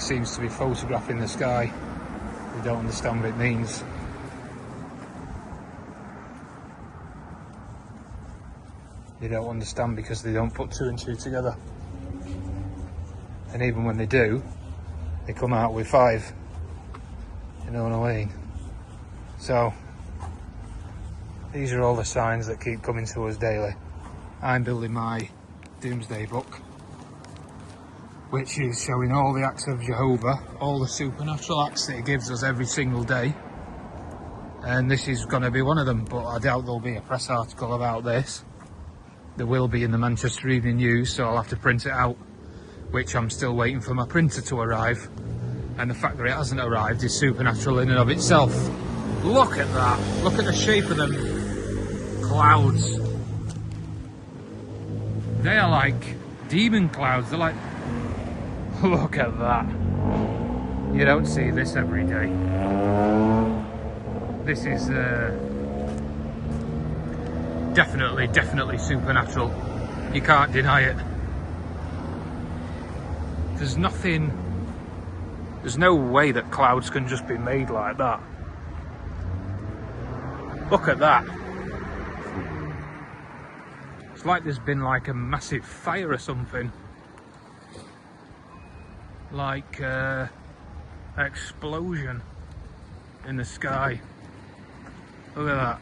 seems to be photographing the sky. We don't understand what it means. They don't understand because they don't put 2 and 2 together. And even when they do, they come out with 5. You know what I mean? So, these are all the signs that keep coming to us daily. I'm building my Doomsday book, which is showing all the acts of Jehovah, all the supernatural acts that he gives us every single day. And this is going to be one of them, but I doubt there'll be a press article about this. There will be in the Manchester Evening News, so I'll have to print it out, which I'm still waiting for my printer to arrive. And the fact that it hasn't arrived is supernatural in and of itself. Look at that. Look at the shape of them clouds. They are like demon clouds. They're like, look at that. You don't see this every day. This is definitely supernatural. You can't deny it. There's no way that clouds can just be made like that. Look at that. It's like there's been like a massive fire or something. Like an explosion in the sky. Look at that.